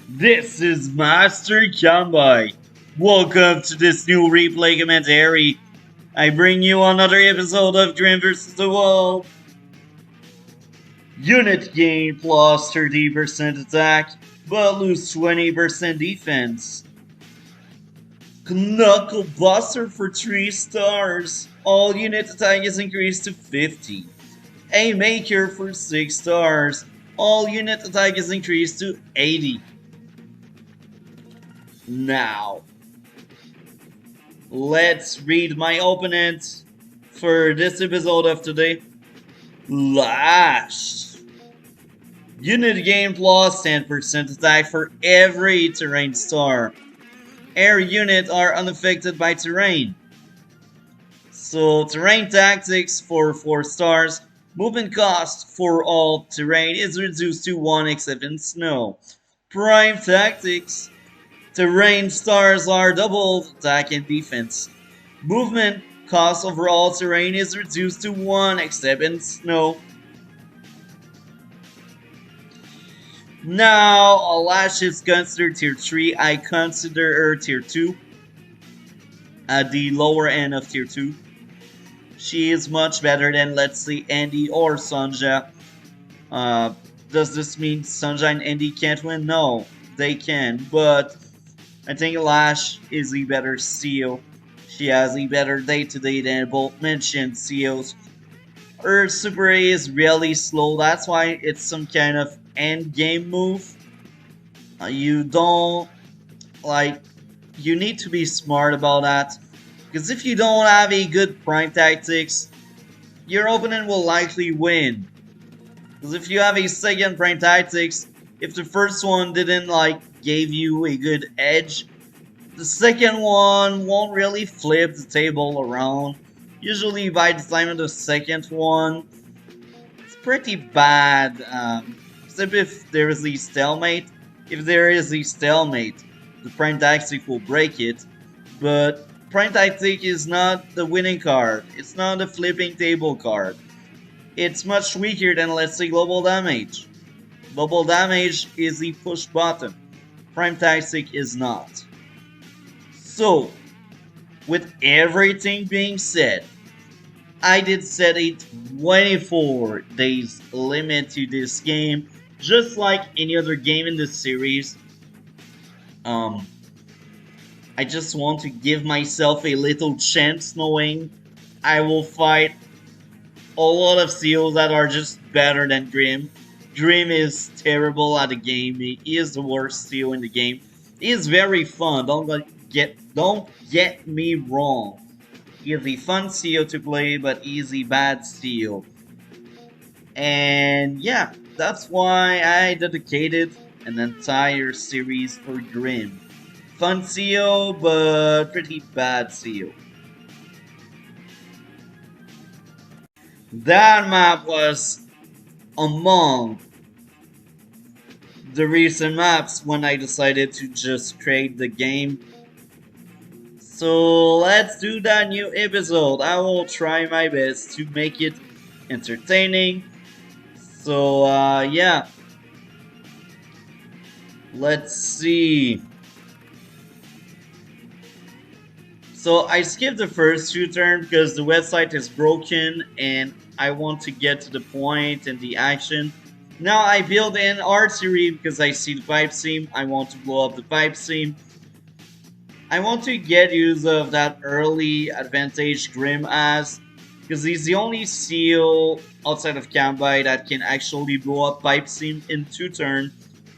This is Master Kambai. Welcome to this new replay commentary. I bring you another episode of Grimm vs. the World. Unit gain plus 30% attack, but lose 20% defense. Knuckle Buster for 3 stars. All unit attack is increased to 50. A Maker for 6 stars. All unit attack is increased to 80. Now, let's read my opponent for this episode of today. Lash. Unit gain plus 10% attack for every terrain star. Air units are unaffected by terrain. So terrain tactics for 4 stars. Movement cost for all terrain is reduced to 1 except in snow. Prime tactics. Terrain stars are doubled attack and defense. Movement cost over all terrain is reduced to 1 except in snow. Now, Lash is considered tier 3. I consider her tier 2. At the lower end of tier 2. She is much better than, let's say, Andy or Sonja. Does this mean Sonja and Andy can't win? No, they can. But I think Lash is a better CEO. She has a better day-to-day than both mentioned CEOs. Her Super A is really slow. That's why it's some kind of end game move. You don't you need to be smart about that. Because if you don't have a good prime tactics, your opponent will likely win. Because if you have a second prime tactics, if the first one didn't gave you a good edge, the second one won't really flip the table around. Usually by the time of the second one, it's pretty bad. Except if there is a stalemate. If there is a stalemate, the prime tactic will break it. But prime tactic is not the winning card. It's not the flipping table card. It's much weaker than, let's say, global damage. Global damage is the push button. Prime tactic is not. So, with everything being said, I did set a 24 days limit to this game, just like any other game in this series. I just want to give myself a little chance knowing I will fight a lot of seals that are just better than Grimm. Grimm is terrible at the game. He is the worst seal in the game. He is very fun. Don't get me wrong. He is a fun seal to play, but he's a bad seal. And yeah, that's why I dedicated an entire series for Grimm. Fun seal, but pretty bad seal. That map was among the recent maps when I decided to just create the game. So let's do that new episode. I will try my best to make it entertaining. So yeah. Let's see. So I skipped the first 2 turns because the website is broken and I want to get to the point and the action. Now I build an artillery because I see the pipe seam. I want to blow up the pipe seam. I want to get use of that early advantage Grimm has, because he's the only seal outside of Kambai that can actually blow up pipe seam in 2 turns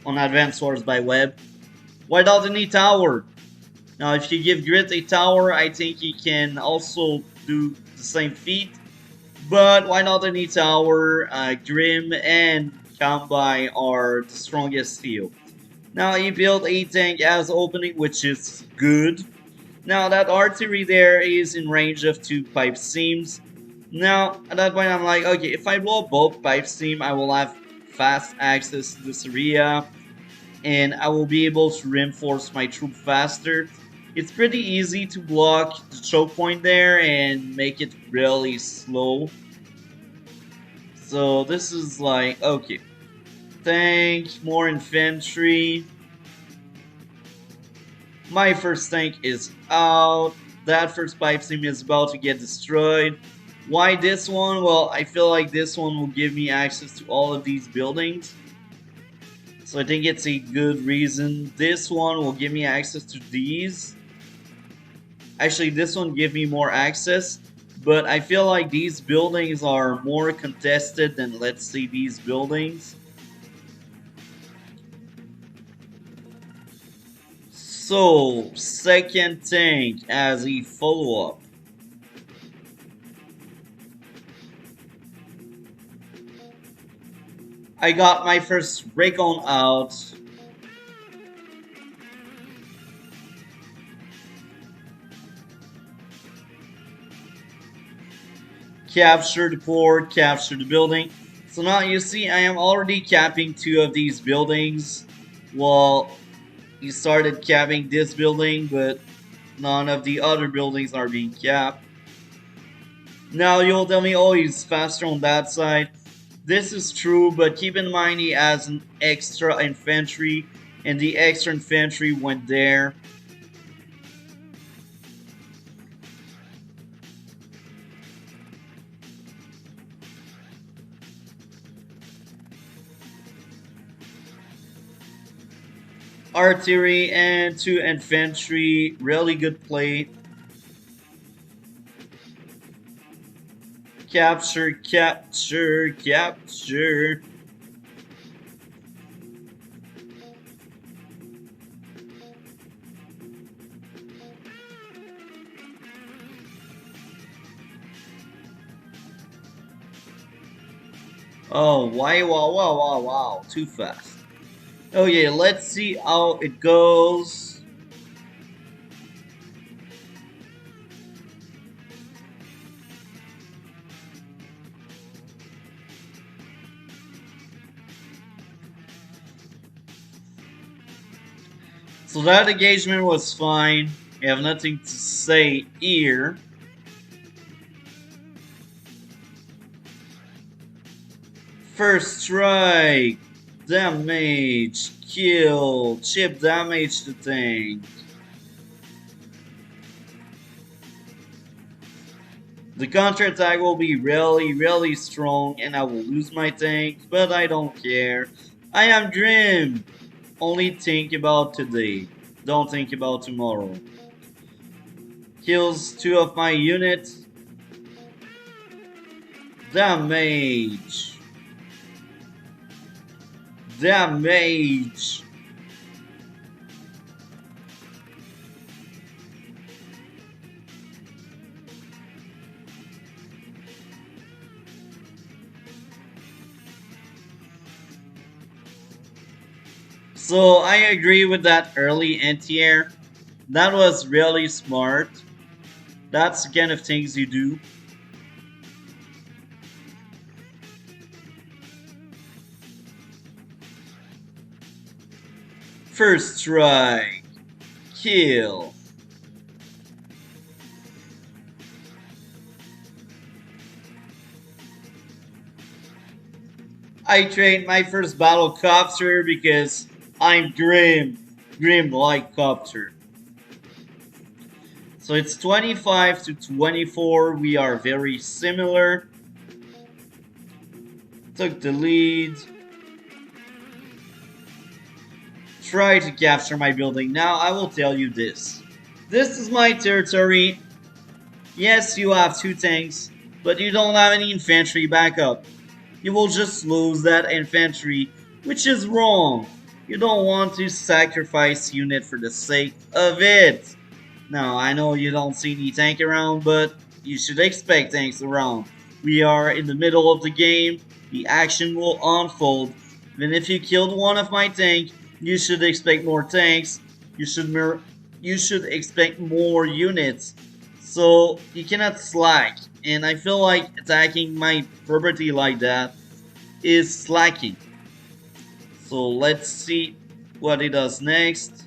on advanced wars by web without any tower. Now, if you give Grit a tower, I think he can also do the same feat. But why not any tower? Grimm and Kambai are the strongest seal. Now, he built a tank as opening, which is good. Now, that artillery there is in range of 2 pipe seams. Now, at that point, I'm like, okay, if I blow up both pipe seam, I will have fast access to this area. And I will be able to reinforce my troop faster. It's pretty easy to block the choke point there and make it really slow. So this is like, okay. Tank, more infantry. My first tank is out. That first pipe seam is about to get destroyed. Why this one? Well, I feel like this one will give me access to all of these buildings. So I think it's a good reason. This one will give me access to these. Actually, this one give me more access. But I feel like these buildings are more contested than, let's say, these buildings. So, second tank as a follow-up. I got my first Recon out. Capture the port, capture the building. So now you see I am already capping 2 of these buildings. Well, he started capping this building, but none of the other buildings are being capped. Now you'll tell me, oh, he's faster on that side. This is true, but keep in mind he has an extra infantry, and the extra infantry went there. Artillery and 2 infantry, really good play. Capture, capture, capture. Oh, wow, too fast. Oh yeah, let's see how it goes. So that engagement was fine. I have nothing to say here. First strike. Damage. Kill. Chip damage the tank. The counterattack will be really strong and I will lose my tank, but I don't care. I am Grimm. Only think about today. Don't think about tomorrow. Kills 2 of my units. Damage. Damage. So I agree with that early anti-air. That was really smart. That's the kind of things you do. First strike. Kill. I trained my first battle copter because I'm Grimm. Grimm like copter. So it's 25 to 24. We are very similar. Took the lead. Try to capture my building. Now I will tell you this. This is my territory. Yes, you have 2 tanks, but you don't have any infantry backup. You will just lose that infantry, which is wrong. You don't want to sacrifice unit for the sake of it. Now, I know you don't see any tank around, but you should expect tanks around. We are in the middle of the game. The action will unfold. Even if you killed one of my tank, you should expect more tanks. You should expect more units. So you cannot slack. And I feel like attacking my property like that is slacking. So let's see what he does next.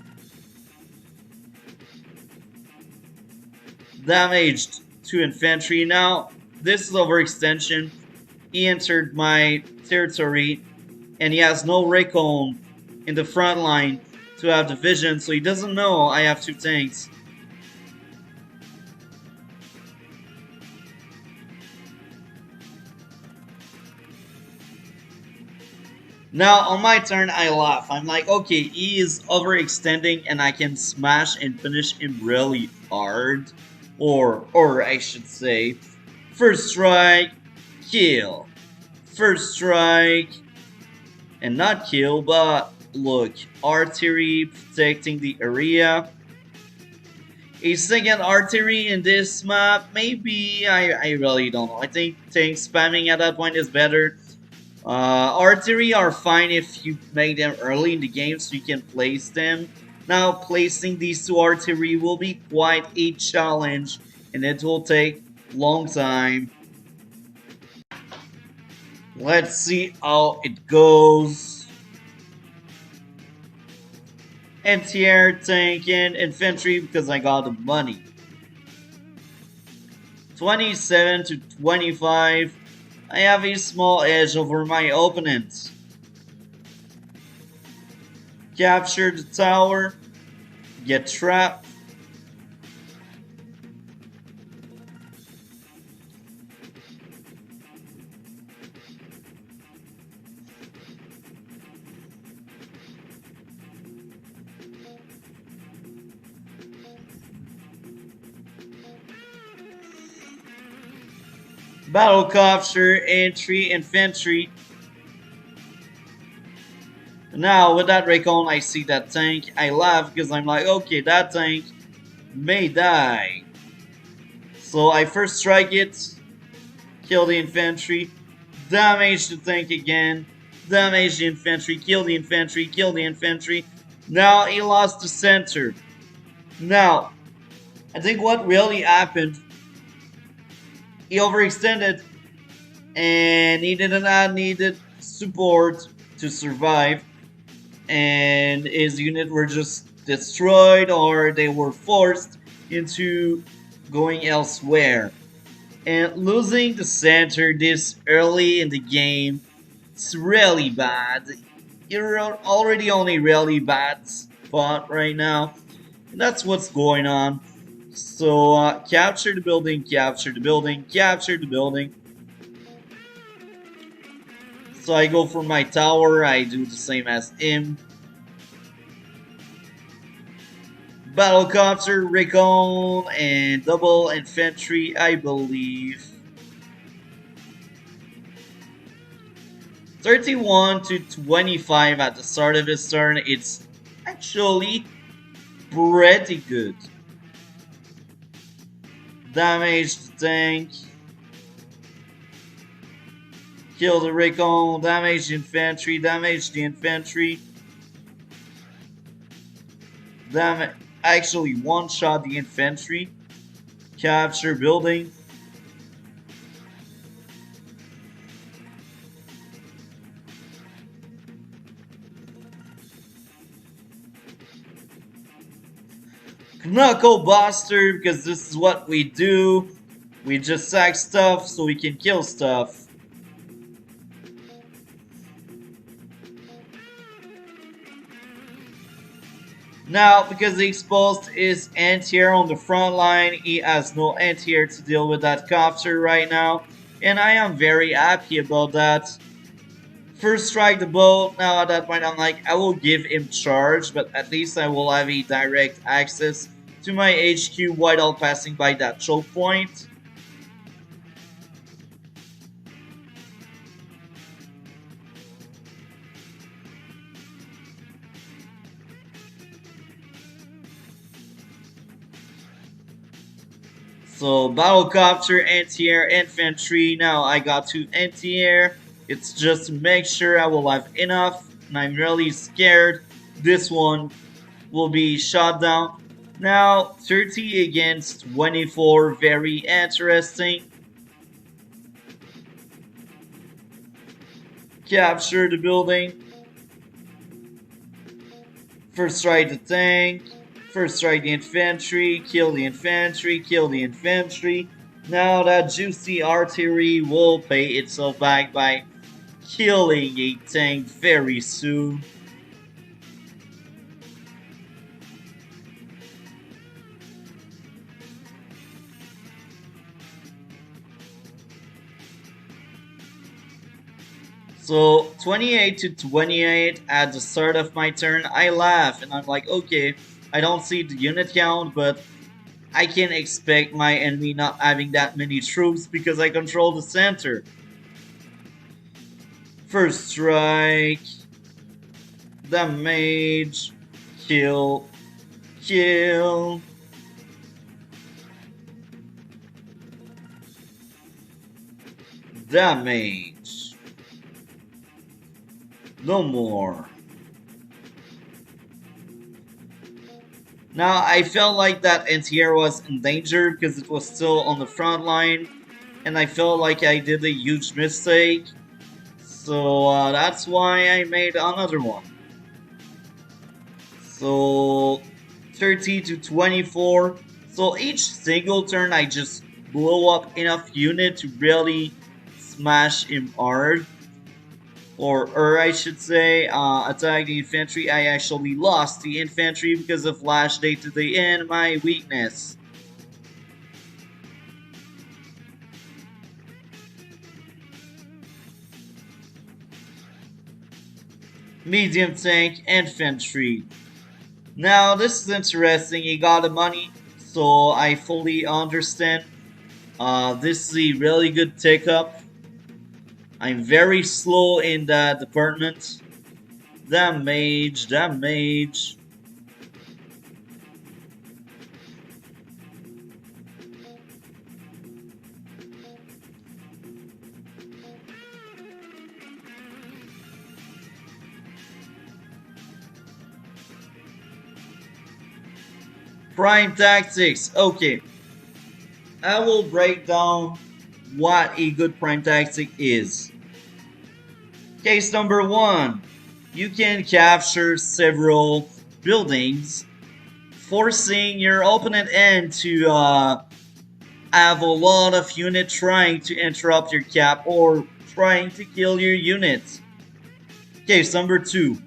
Damaged 2 infantry. Now, this is overextension. He entered my territory and he has no recon in the front line. to have the vision, so he doesn't know I have two tanks. Now, on my turn, I laugh. I'm like, okay, he is overextending and I can smash and finish him really hard. Or I should say, first strike, kill. First strike, and not kill, but look, artillery protecting the area. A second artillery in this map, maybe, I really don't know. I think tank spamming at that point is better. Artillery are fine if you make them early in the game so you can place them. Now, placing these two artillery will be quite a challenge and it will take long time. Let's see how it goes. Anti-air, tank, and infantry because I got the money. 27 to 25. I have a small edge over my opponent. Capture the tower. Get trapped. Battle capture, entry, infantry. Now, with that recon, I see that tank. I laugh because I'm like, okay, that tank may die. So I first strike it, kill the infantry, damage the tank again, damage the infantry, kill the infantry, kill the infantry. Now he lost the center. Now, I think what really happened, he overextended and he didn't have needed support to survive, and his unit were just destroyed or they were forced into going elsewhere. And losing the center this early in the game, it's really bad. You're already on a really bad spot right now. And that's what's going on. So capture the building, capture the building, capture the building. So I go for my tower, I do the same as him. Battlecopter, recon, and double infantry, I believe. 31 to 25 at the start of this turn. It's actually pretty good. Damage the tank. Kill the recon. Damage the infantry. Damage the infantry. Damage. Actually, one-shot the infantry. Capture building. Knuckle Buster, because this is what we do. We just sack stuff so we can kill stuff. Now, because the exposed is anti-air on the front line, he has no anti-air to deal with that copter right now. And I am very happy about that. First strike the boat. Now at that point I'm like, I will give him charge, but at least I will have a direct access to my HQ while passing by that choke point. So battlecopter, anti-air, infantry. Now I got two anti-air. It's just to make sure I will have enough, and I'm really scared this one will be shot down. Now 30 against 24, very interesting. Capture the building. First strike the tank. First strike the infantry, kill the infantry, kill the infantry. Now that juicy artillery will pay itself back by killing a tank very soon. So 28 to 28 at the start of my turn, I laugh and I'm like, okay, I don't see the unit count, but I can expect my enemy not having that many troops because I control the center. First strike, damage, kill, kill. Damage. No more. Now, I felt like that anti-air was in danger because it was still on the front line, and I felt like I did a huge mistake. So that's why I made another one. So 30 to 24. So each single turn I just blow up enough unit to really smash him hard. Or I should say, attack the infantry. I actually lost the infantry because of lash day to the end, my weakness. Medium tank infantry. Now this is interesting. He got the money, so I fully understand. This is a really good take up. I'm very slow in that department. Damage, damage. Prime tactics. Okay. I will break down what a good prime tactic is. Case number one. You can capture several buildings, forcing your opponent end to have a lot of units trying to interrupt your cap or trying to kill your units. Case number two.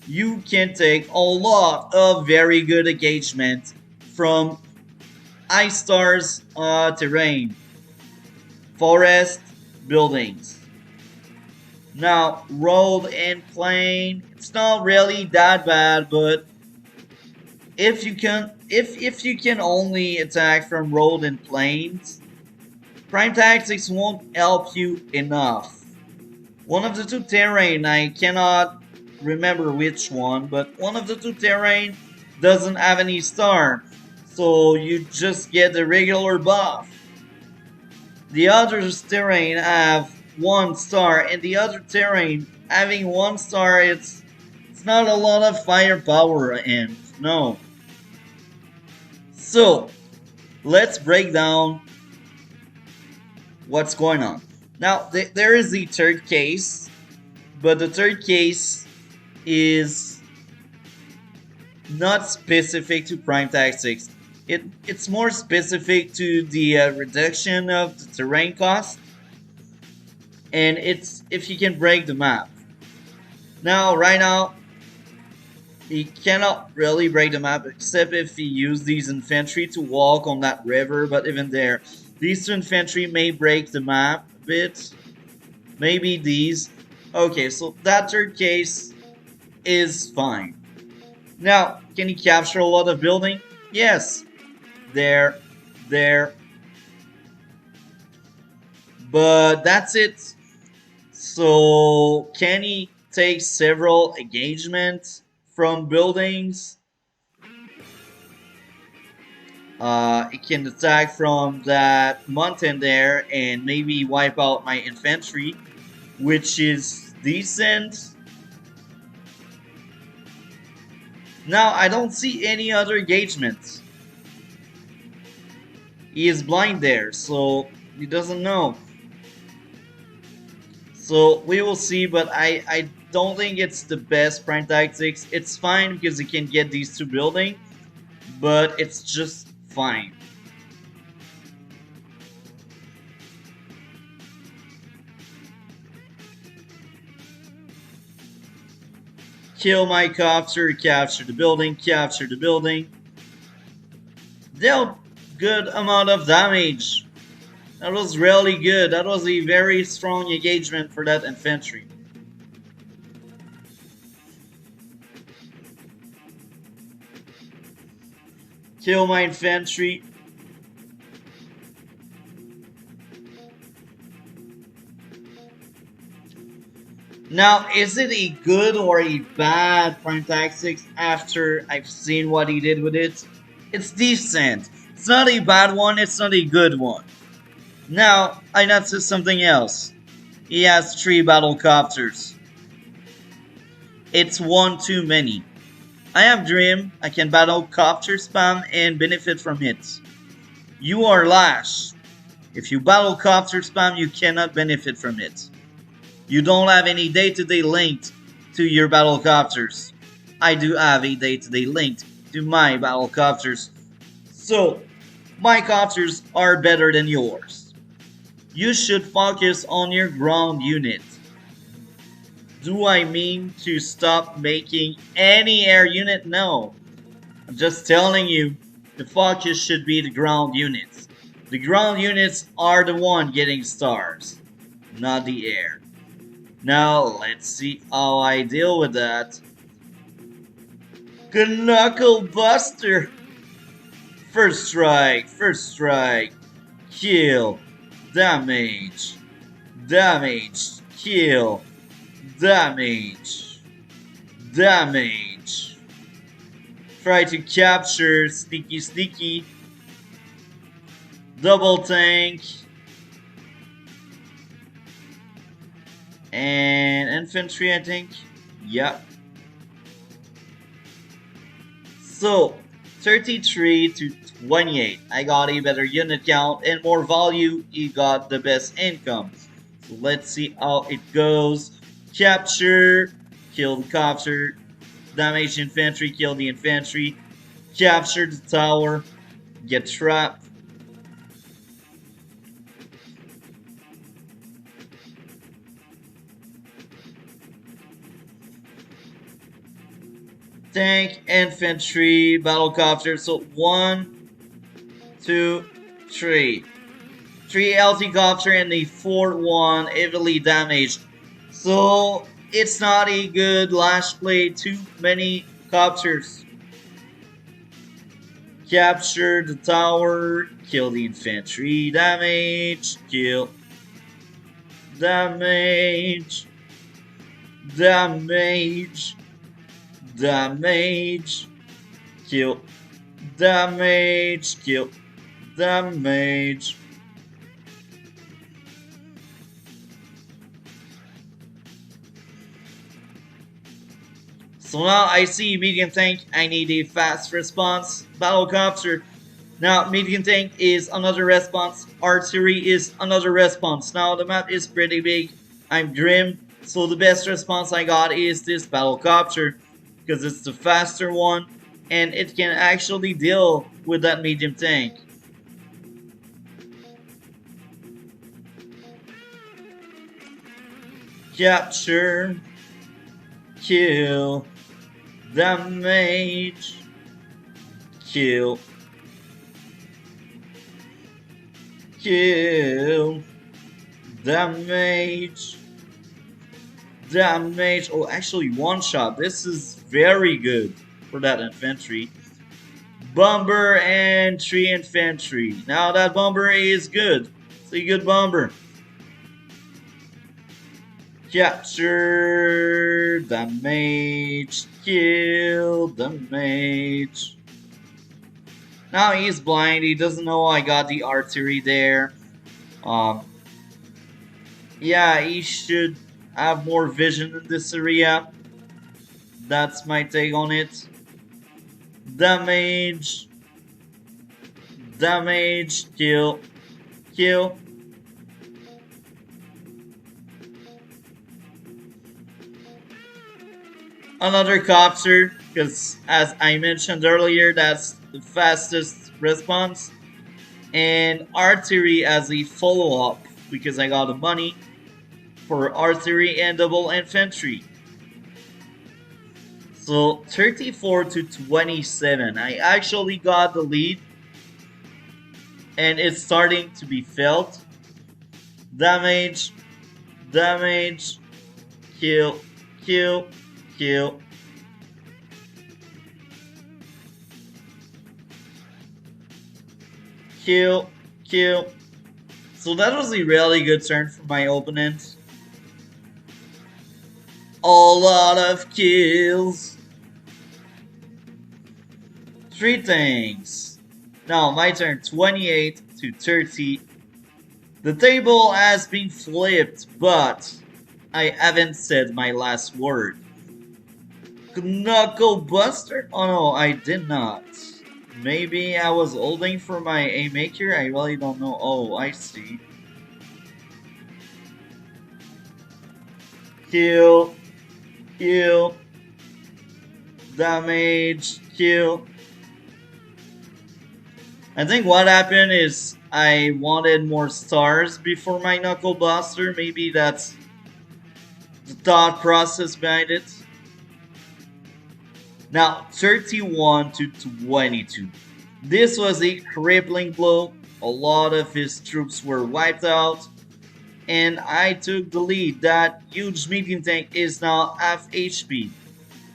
You can take a lot of very good engagement from Ice Star's terrain, forest, buildings. Now, road and plain, it's not really that bad, but if you can only attack from road and plains, prime tactics won't help you enough. One of the two terrain, I cannot remember which one, but one of the two terrain doesn't have any star, so you just get the regular buff. The other terrain have 1 star, and the other terrain having 1 star, it's not a lot of firepower, and no. So let's break down what's going on. Now there is the third case, but the third case is not specific to prime tactics. It's more specific to the reduction of the terrain cost, and it's if you can break the map. Now, right now, he cannot really break the map except if he use these infantry to walk on that river, but even there, these two infantry may break the map a bit. Maybe these. Okay, so that third case is fine. Now, can he capture a lot of building? Yes. There. But that's it. So, can he take several engagements from buildings? He can attack from that mountain there and maybe wipe out my infantry, which is decent. Now, I don't see any other engagements. He is blind there, so he doesn't know. So we will see, but I don't think it's the best prime tactics. It's fine because you can get these two building, but it's just fine. Kill my copter, capture the building, capture the building. Dealt good amount of damage. That was really good. That was a very strong engagement for that infantry. Kill my infantry. Now, is it a good or a bad prime tactics after I've seen what he did with it? It's decent. It's not a bad one, it's not a good one. Now, I noticed something else. He has 3 battle copters. It's one too many. I have Dream, I can battle copter spam and benefit from it. You are Lash. If you battle copter spam, you cannot benefit from it. You don't have any day-to-day linked to your battlecopters. I do have a day-to-day linked to my battlecopters. So, my copters are better than yours. You should focus on your ground unit. Do I mean to stop making any air unit? No. I'm just telling you, the focus should be the ground units. The ground units are the one getting stars, not the air. Now, let's see how I deal with that. Knuckle Buster! First strike, kill, damage, kill, damage. Try to capture, sneaky, double tank, and infantry, I think. Yep. So, 33 to 28. I got a better unit count and more value. You got the best income. So let's see how it goes. Capture, kill the copter, damage infantry, kill the infantry, capture the tower, get trapped. Tank, infantry, battlecopter. So 1, 2, 3. 3 LT copter and the 4th one heavily damaged. So it's not a good lash play. Too many copters. Capture the tower, kill the infantry, damage, kill, damage, kill, damage. So now I see medium tank, I need a fast response. Battlecopter. Now medium tank is another response. Artillery is another response. Now the map is pretty big. I'm Grimm. So the best response I got is this battlecopter. Because it's the faster one. And it can actually deal with that medium tank. Capture. Kill. Damage. Kill. Damage. Oh, actually one shot. This is very good for that infantry. Bomber and 3 infantry. Now that bomber is good. It's a good bomber. Capture, damage, kill, damage. Now he's blind, he doesn't know I got the artillery there. Yeah, he should have more vision in this area. That's my take on it. Damage, kill. Another copter, because as I mentioned earlier, that's the fastest response. And artillery as a follow-up, because I got the money for artillery and double infantry. So 34 to 27. I actually got the lead. And it's starting to be felt. Damage, kill. Kill, kill. So that was a really good turn for my opponent. A lot of kills. 3 things. Now my turn, 28 to 30. The table has been flipped, but I haven't said my last word. Knuckle Buster? Oh no, I did not. Maybe I was holding for my A maker? I really don't know. Oh, I see. Kill. Kill. Damage. Kill. I think what happened is I wanted more stars before my Knuckle Buster. Maybe that's the thought process behind it. Now, 31 to 22. This was a crippling blow. A lot of his troops were wiped out. And I took the lead. That huge medium tank is now half HP.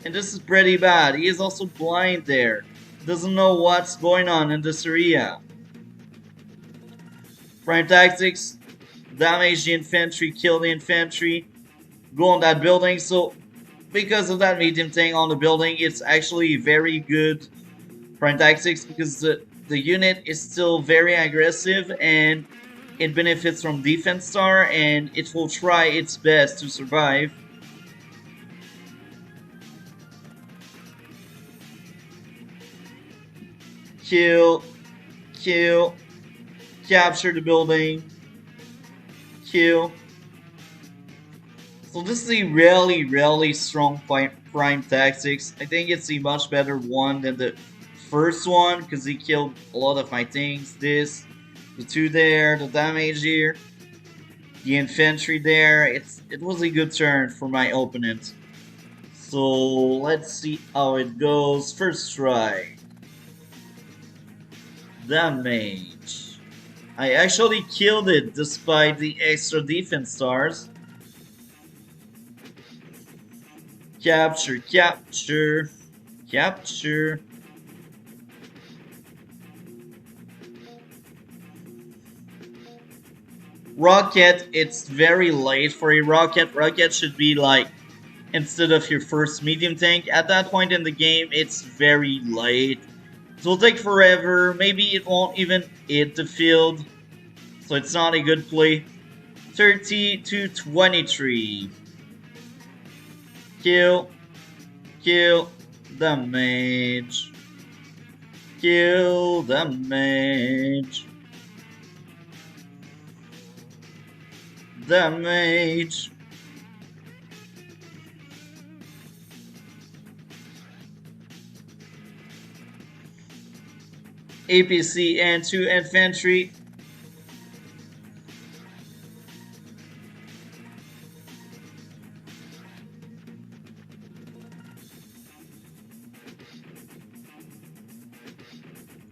And this is pretty bad. He is also blind there. Doesn't know what's going on in this area. Prime tactics. Damage the infantry, kill the infantry. Go on that building. So because of that medium tank on the building, it's actually very good prime tactics because the unit is still very aggressive and it benefits from defense star and it will try its best to survive. Kill, kill, capture the building, kill. So this is a really strong prime tactics. I think it's a much better one than the first one because he killed a lot of my things. This, the 2 there, the damage here, the infantry there. It was a good turn for my opponent. So let's see how it goes. First strike. Damage. I actually killed it despite the extra defense stars. Capture, capture, capture. Rocket, it's very late for a rocket. Rocket should be like, instead of your first medium tank. At that point in the game, it's very late. It will take forever. Maybe it won't even hit the field. So it's not a good play. 30 to 23. Kill. Kill. Damage. Kill. Damage. Damage. APC and 2 infantry.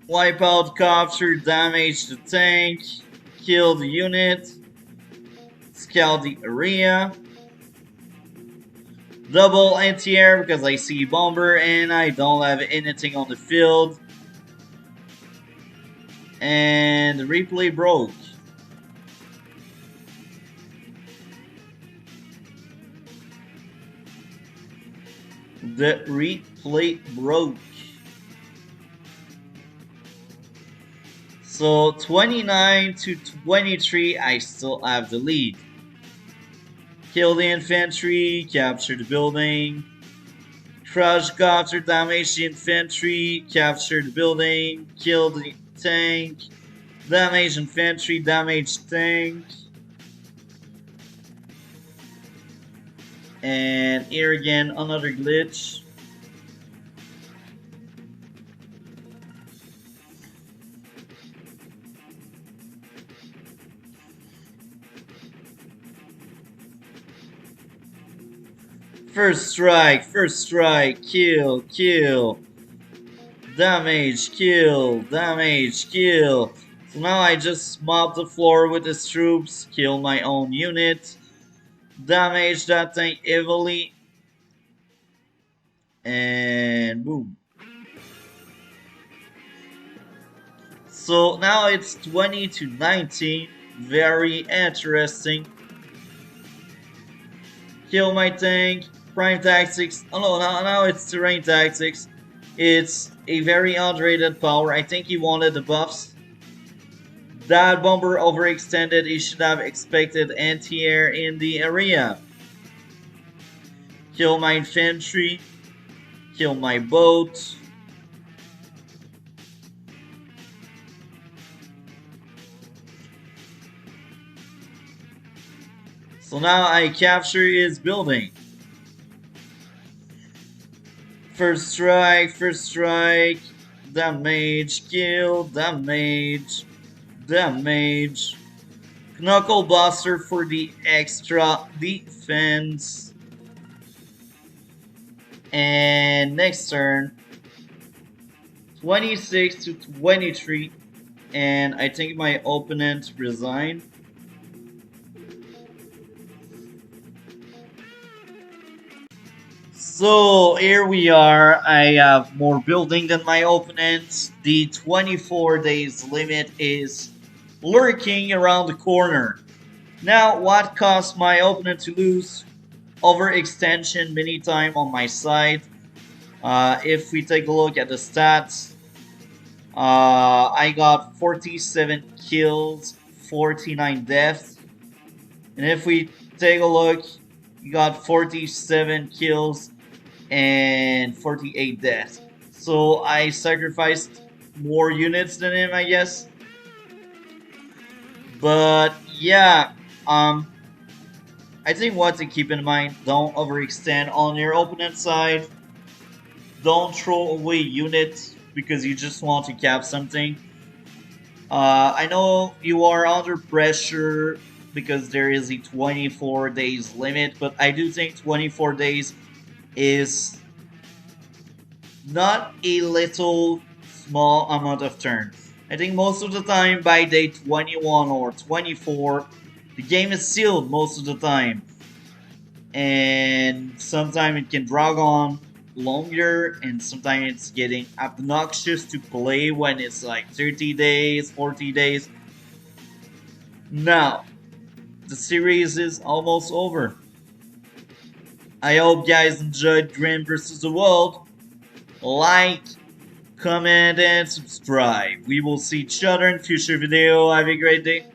Wipe out, capture, damage the tank, kill the unit, scout the area. Double anti-air because I see bomber and I don't have anything on the field. And the replay broke. The replay broke. So 29 to 23, I still have the lead. Kill the infantry, capture the building. Crush, capture, damage the infantry, capture the building, kill the tank, damage infantry, damage tank. And here again, another glitch. First strike, kill, kill. Damage, kill, damage, kill. So now I just mop the floor with his troops, kill my own unit, damage that tank heavily, and boom. So now it's 20 to 19. Very interesting. Kill my tank. Prime tactics. Oh no, now it's terrain tactics. It's a very underrated power. I think he wanted the buffs. That bomber overextended. He should have expected anti-air in the area. Kill my infantry. Kill my boat. So now I capture his building. First strike, damage, kill, damage, damage. Knuckle Buster for the extra defense. And next turn, 26 to 23. And I think my opponent resigned. So here we are. I have more building than my opponent. The 24 days limit is lurking around the corner. Now, what caused my opponent to lose? Overextension many time on my side. If we take a look at the stats, I got 47 kills, 49 deaths. And if we take a look, you got 47 kills and 48 deaths. So I sacrificed more units than him, I guess. But yeah, I think what to keep in mind, don't overextend on your opponent's side. Don't throw away units because you just want to cap something. I know you are under pressure because there is a 24 days limit, but I do think 24 days is not a little small amount of turns. I think most of the time by day 21 or 24, the game is sealed most of the time. And sometimes it can drag on longer, and sometimes it's getting obnoxious to play when it's like 30 days, 40 days. Now, the series is almost over. I hope you guys enjoyed Grimm vs. the World. Like, comment, and subscribe. We will see each other in future video. Have a great day.